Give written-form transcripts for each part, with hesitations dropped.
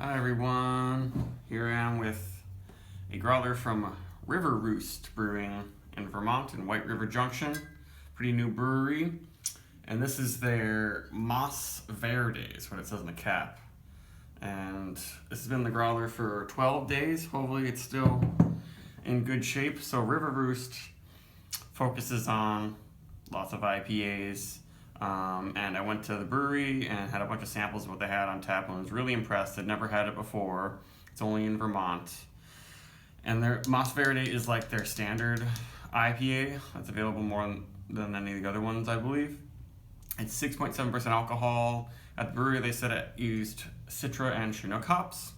Hi everyone, here I am with a growler from Roost Brewing in Vermont in White River Junction. Pretty new brewery. And this is their Verde, is what it says on the cap. And this has been the growler for 12 days. Hopefully it's still in good shape. So Roost focuses on lots of IPAs. And I went to the brewery and had a bunch of samples of what they had on tap and was really impressed. I'd never had it before. It's only in Vermont. And their Verde is like their standard IPA. That's available more than any of the other ones, I believe. It's 6.7% alcohol. At the brewery, they said it used Citra and Chinook hops.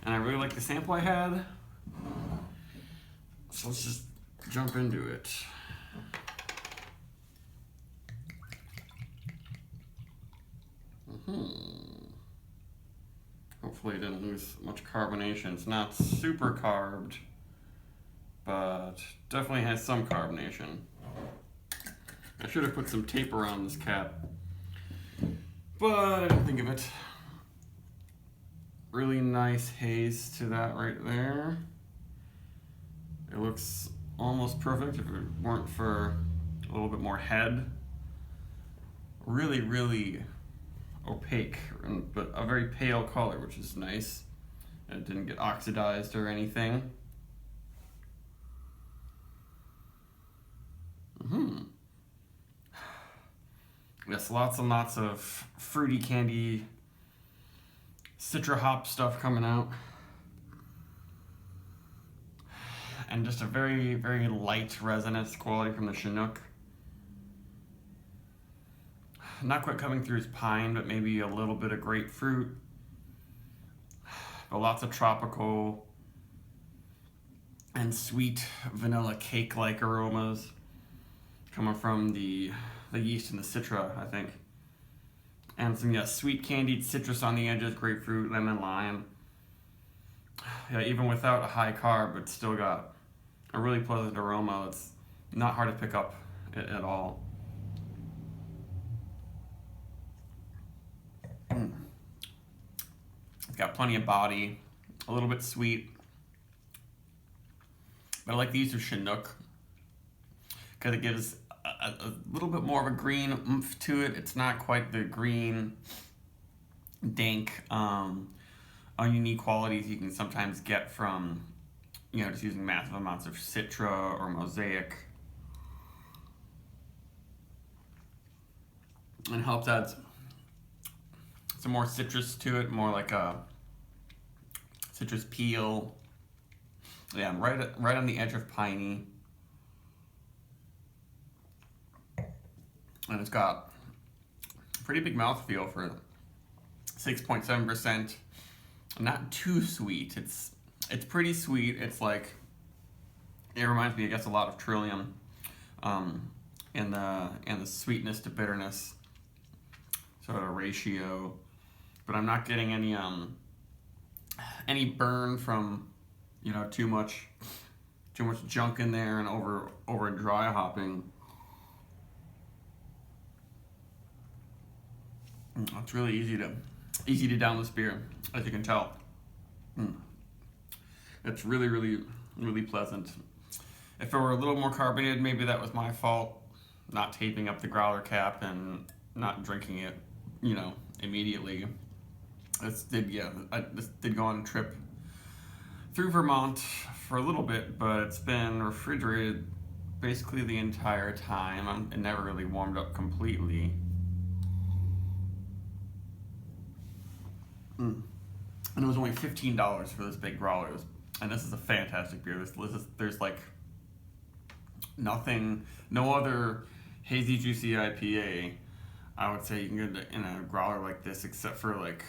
And I really like the sample I had. So let's just jump into it. Hopefully it didn't lose much carbonation. It's not super carbed, but definitely has some carbonation. I should have put some tape around this cap, but I didn't think of it. Really nice haze to that right there. It looks almost perfect if it weren't for a little bit more head. Really opaque, but a very pale color, which is nice. It didn't get oxidized or anything. Yes, lots and lots of fruity candy, Citra hop stuff coming out. And just a very light resonance quality from the Chinook. Not quite coming through as pine, but maybe a little bit of grapefruit. But lots of tropical and sweet vanilla cake-like aromas coming from the yeast and the Citra, I think. And some sweet candied citrus on the edges, grapefruit, lemon, lime. Yeah, even without a high carb, it's still got a really pleasant aroma. It's not hard to pick up at all. It's got plenty of body, a little bit sweet. But I like the use of Chinook because it gives a little bit more of a green oomph to it. It's not quite the green, dank, oniony qualities you can sometimes get from, just using massive amounts of Citra or Mosaic. And helps add some more citrus to it, more like a citrus peel. Yeah, right on the edge of piney. And it's got a pretty big mouthfeel for 6.7%. Not too sweet. It's pretty sweet. It's like, it reminds me, I guess, a lot of Trillium, in the sweetness to bitterness sort of ratio. But I'm not getting any burn from too much junk in there and over dry hopping. It's really easy to down this beer, as you can tell. It's really pleasant. If it were a little more carbonated, maybe that was my fault, not taping up the growler cap and not drinking it, immediately. I just did go on a trip through Vermont for a little bit, but it's been refrigerated basically the entire time. It never really warmed up completely. And it was only $15 for this big growler, and this is a fantastic beer. There's like nothing, no other hazy juicy IPA I would say you can get in a growler like this, except for like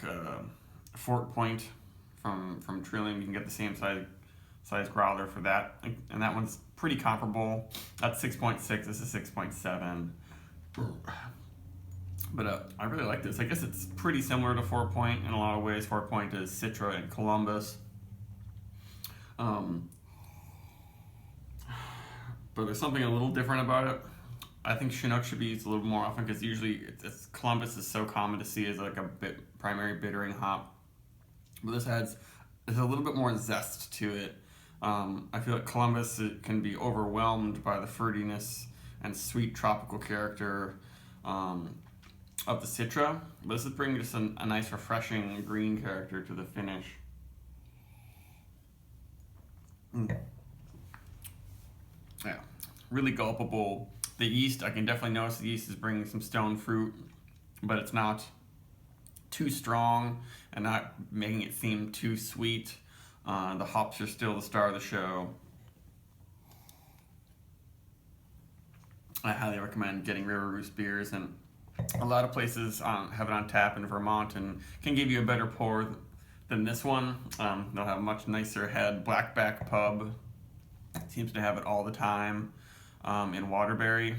Fort Point from Trillium. You can get the same size growler for that, and that one's pretty comparable. That's 6.6. This is 6.7. But I really like this. I guess it's pretty similar to Fort Point in a lot of ways. Fort Point is Citra and Columbus. But there's something a little different about it. I think Chinook should be used a little more often because usually Columbus is so common to see as like a primary bittering hop. but this adds there's a little bit more zest to it. I feel like Columbus it can be overwhelmed by the fruitiness and sweet tropical character of the Citra, but this is bringing just a nice refreshing green character to the finish. Yeah, really gulpable. The yeast, I can definitely notice the yeast is bringing some stone fruit, but it's not too strong and not making it seem too sweet. The hops are still the star of the show. I highly recommend getting River Roost beers, and a lot of places have it on tap in Vermont and can give you a better pour than this one. They'll have a much nicer head. Blackback Pub seems to have it all the time. In Waterbury,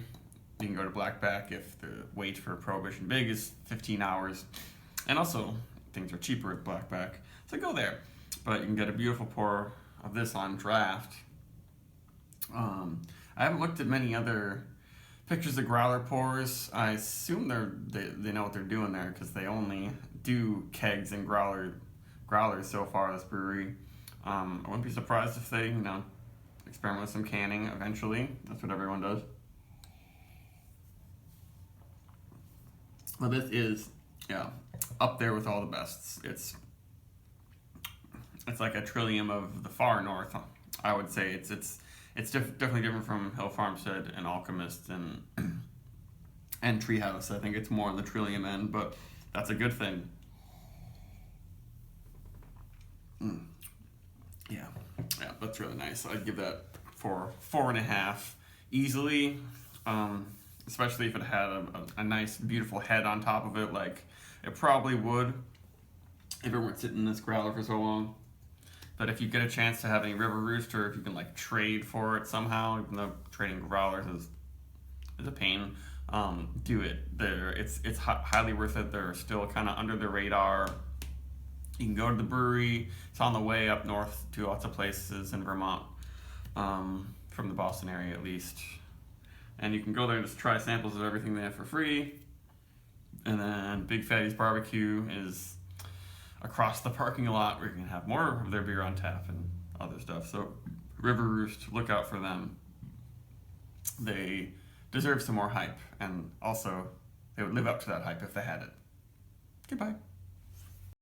you can go to Blackback if the wait for Prohibition Big is 15 hours. And also, things are cheaper at Blackback, so go there. But you can get a beautiful pour of this on draft. I haven't looked at many other pictures of growler pours. I assume they know what they're doing there because they only do kegs and growlers so far. This brewery. I wouldn't be surprised if they experiment with some canning eventually. That's what everyone does. Well, this is up there with all the bests. It's like a Trillium of the far north. I would say it's definitely different from Hill Farmstead and Alchemist and Treehouse. I think it's more on the Trillium end, but that's a good thing. Yeah, that's really nice. I'd give that 4.5 easily, especially if it had a nice, beautiful head on top of it, like it probably would if it weren't sitting in this growler for so long. But if you get a chance to have any River Roost, or if you can trade for it somehow, even though trading growlers is a pain, do it. It's highly worth it. They're still kind of under the radar. You can go to the brewery. It's on the way up north to lots of places in Vermont, from the Boston area at least. And you can go there and just try samples of everything they have for free. And then Big Fatty's Barbecue is across the parking lot where you can have more of their beer on tap and other stuff. So River Roost, look out for them. They deserve some more hype, and also they would live up to that hype if they had it. Goodbye.